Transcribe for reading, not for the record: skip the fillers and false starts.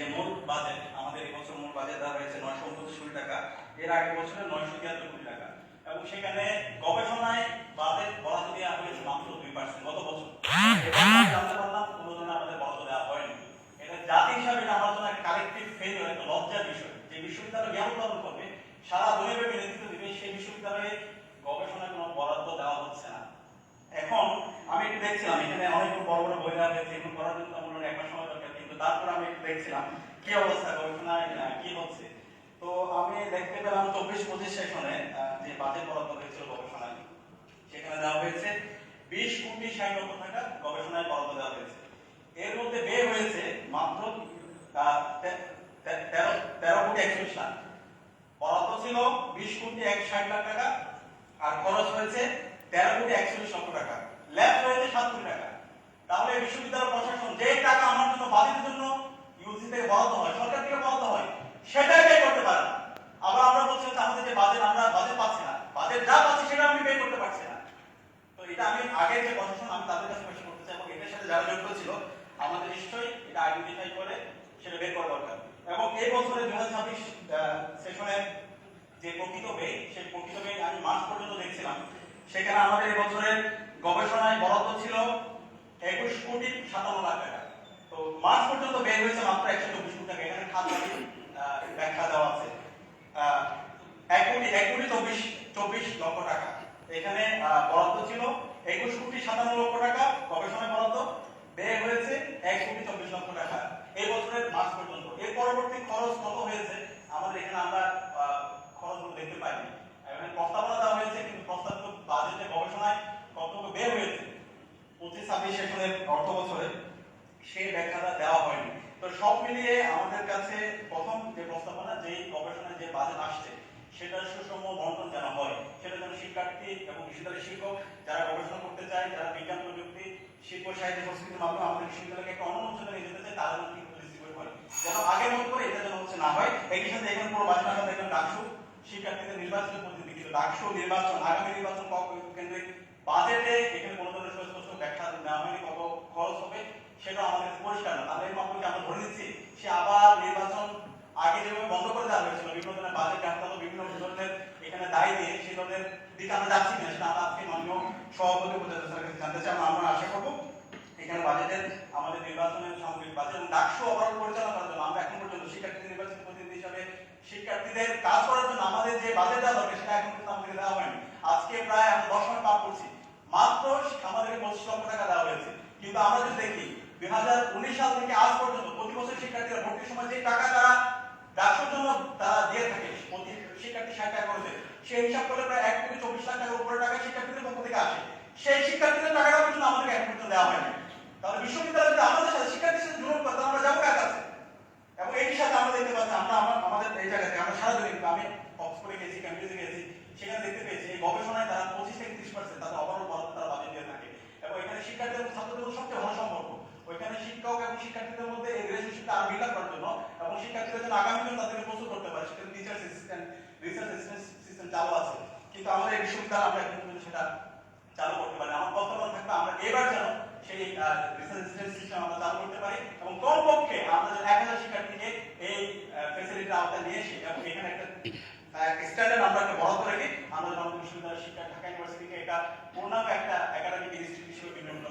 যে মূল বাজেট আমাদের এই বছর মূল বাজেট দেওয়া হয়েছে 929 কোটি টাকা, এর আগের বছরে 973 কোটি টাকা, এবং সেখানে গবেষণায় বাজেট বরাদ্দ দেওয়া হয়েছে মাত্র 2% গত বছর। জানতে পারলাম কোনো জন্য আমাদের বরাদ্দ দেওয়া হয়নি। এটা জাতি হিসাবে এটা আমার জন্য একটা কালেকটিভ ফেলিওর, একটা লজ্জার বিষয় যে বিশ্ববিদ্যালয় জ্ঞান উৎপাদন করবে, সারা দুনিয়াব্যাপী নেতৃত্ব দিবে, সেই বিশ্ববিদ্যালয়ে গবেষণায় কোনো বরাদ্দ দেওয়া হচ্ছে না। এখন আমি একটু দেখছিলাম এখানে অনেক বড় বড় বই দেওয়া হয়েছে, এগুলো করার জন্য আমার এক মাস সময় দরকার, কিন্তু তারপর আমি একটু দেখছিলাম কি অবস্থা গবেষণায় কি হচ্ছে। তো আমি দেখতে পেলাম 24-25 সেশনে যে বাজেট বরাদ্দ হয়েছিল গবেষণায়, সেখানে দেওয়া হয়েছে 20 কোটি 60 লক্ষ টাকা গবেষণায় বরাদ্দ দেওয়া হয়েছে। এর মধ্যে ব্যয় হয়েছে মাত্র 13 কোটি 41 লাখ। বরাদ্দ ছিল 20 কোটি 60 লাখ টাকা, আর খরচ হয়েছে 13 কোটি 41 লক্ষ টাকা, ল্যাব হয়েছে 7 কোটি টাকা। তাহলে বিশ্ববিদ্যালয় প্রশাসন যে টাকা আমার জন্য বাজেটের জন্য ইউজি থেকে বরাদ্দ হয়, সরকার থেকে বরাদ্দ হয়, সেটাই ব্যয় করতে পারে না। আবার আমরা বলছি আমাদের যে বাজেট, আমরা বাজেট পাচ্ছি না, বাজেট যা পাচ্ছি সেটা আমি ব্যয় করতে পারছি না। তো এটা আমি আগে যে প্রশাসন, আমি তাদের কাছে প্রশ্ন করতে চাই, এবং এটার সাথে যারা জড়িত ছিল আমাদের নিশ্চয়ই এটা আইডেন্টিফাই করে সেটা বের করা দরকার। এবং এই বছরে 2026 সেশনে যে প্রকৃত ব্যয়, সেই প্রকৃত ব্যয় আমি মার্চ পর্যন্ত দেখছিলাম, সেখানে আমাদের এই বছরের গবেষণায় বরাদ্দ ছিল 21 কোটি 57 লাখ টাকা। তো মার্চ পর্যন্ত ব্যয় হয়েছে মাত্র 124 কোটি টাকা। এখানে খাতায় ব্যাখ্যা দেওয়া আছে 1 কোটি 24 লক্ষ টাকা। এখানে বরাদ্দ ছিল 21 কোটি 57 লক্ষ টাকা গবেষণায় বরাদ্দ, ব্যয় হয়েছে 1 কোটি 24 লক্ষ টাকা এই বছরের মার্চ পর্যন্ত। এর পরবর্তী খরচ কত হয়েছে আমাদের এখানে আমরা খরচগুলো দেখতে পাইনি। এখানে প্রস্তাবনা দেওয়া হয়েছে, কিন্তু প্রস্তাবিত বাজেটে গবেষণায় কতটুকু ব্যয় হয়েছে 25-26 সেশনের অর্থ বছরে সেই ব্যাখ্যাটা দেওয়া হয়নি। তো সব মিলিয়ে আমাদের কাছে প্রথম যে প্রস্তাবনা, যে গবেষণায় যে বাজেট আসছে সেটার সুষম বন্টন যেন হয়, সেটা যেন শিক্ষার্থী এবং বিশ্ববিদ্যালয়ের শিক্ষক যারা গবেষণা করতে চায়, যারা বিজ্ঞান প্রযুক্তি শিল্প সাহিত্য সংস্কৃতির মাধ্যমে আমাদের বিশ্ববিদ্যালয়কে একটা অন্য উচ্চতায় নিয়ে যেতে চায়, তারা যেন ঠিক ডিস্ট্রিবিউট হয়, যেন আগের মতো করে এটা যেন হচ্ছে না হয়। একই সাথে এখানে পুরো বাজেট আমরা দেখলাম ডাকসু শিক্ষার্থীদের নির্বাচনের প্রতিনিধি, কিন্তু ডাকসু নির্বাচন, আগামী নির্বাচন কেন্দ্রিক বাজেটে এখানে কোনো ধরনের সুস্পষ্ট ব্যাখ্যা দেওয়া হয়নি, কত খরচ হবে সেটা আমাদের পরিষ্কার না। তাহলে এই মাধ্যমে আমরা ধরে নিচ্ছি সে আবার নির্বাচন আগে যেভাবে বন্ধ করে দেওয়া হয়েছিল, বিভিন্ন ধরনের বাজেট গ্যাপ, বিভিন্ন ধরনের এখানে দায় দিয়ে সেই ধরনের দিকে আমরা যাচ্ছি কিনা সেটা আমরা আজকে মাননীয় সভাপতি উপদেষ্টার কাছে জানতে চাই। আমরা আশা করবো এখানে বাজেটের আমাদের নির্বাচনের সামগ্রিক বাজেট এবং ডাকসু ওভারঅল পরিচালনা করার জন্য আমরা এখন পর্যন্ত শিক্ষার্থীদের নির্বাচিত প্রতিনিধি হিসাবে শিক্ষার্থীদের কাজ করার জন্য আমাদের যে বাজেট দেওয়া দরকার সেটা এখন পর্যন্ত আমাদের দেওয়া হয়নি। আজকে প্রায় আমরা 10 মাস পার করছি, মাত্র আমাদেরকে 25 লক্ষ টাকা দেওয়া হয়েছে। কিন্তু আমরা যদি দেখি 2019 সাল থেকে আজ পর্যন্ত প্রতি বছর শিক্ষার্থীরা ভর্তির সময় যে টাকা তারা ডাকসুর জন্য তারা দিয়ে থাকে, প্রতি শিক্ষার্থী 60 টাকা করে, সেই হিসাব করলে প্রায় 1 কোটি 24 লাখ টাকার উপরে টাকা শিক্ষার্থীদের পক্ষ থেকে আসে। সেই শিক্ষার্থীদের টাকাটা পর্যন্ত আমাদেরকে এখন পর্যন্ত দেওয়া হয়নি। তাহলে বিশ্ববিদ্যালয় যদি আমাদের সাথে শিক্ষার্থীর সাথে জুলুম করে, আমরা যাবো কার কাছে? এবং এই সাথে আমরা দেখতে পাচ্ছি, আমরা আমাদের এই জায়গাতে আমরা সারা দিন, আমি অক্সফোর্ডে গেছি, ক্যাম্পাসে গেছি, সেখানে দেখতে পেয়েছি এই গবেষণায় তারা 25-30% তাদের ওভারঅল বরাদ্দ তারা বাজেট দিয়ে থাকে। এবং এখানে শিক্ষার্থী এবং ছাত্রদের সবচেয়ে ভালো সম্পর্ক, ওইখানে শিক্ষক এবং শিক্ষার্থীদের মধ্যে এই রিলেশনশিপটা আরো বিল্ড করার জন্য এবং শিক্ষার্থীদের জন্য আগামী দিনে তাদেরকে প্রস্তুত করতে পারে সেখানে teacher assistant, research assistant system চালু আছে। কিন্তু আমাদের এই বিশ্ববিদ্যালয় আমরা এখন পর্যন্ত সেটা চালু করতে পারি। আমার প্রস্তাবনা থাকবে আমরা এবার যেন সেই রিসার্চ অ্যাসিস্ট্যান্ট সিস্টেম আমরা চালু করতে পারি এবং কমপক্ষে আমরা যেন 1000 শিক্ষার্থীকে এই ফ্যাসিলিটির আওতায় নিয়ে এসে এবং এখানে একটা স্ট্যান্ডার্ড আমরা একটা বরাদ্দ রেখে আমরা আমাদের বিশ্ববিদ্যালয়ের শিক্ষা ঢাকা ইউনিভার্সিটিকে এটা পূর্ণাঙ্গ একটা একাডেমিক ইনস্টিটিউট হিসেবে বিবেচনা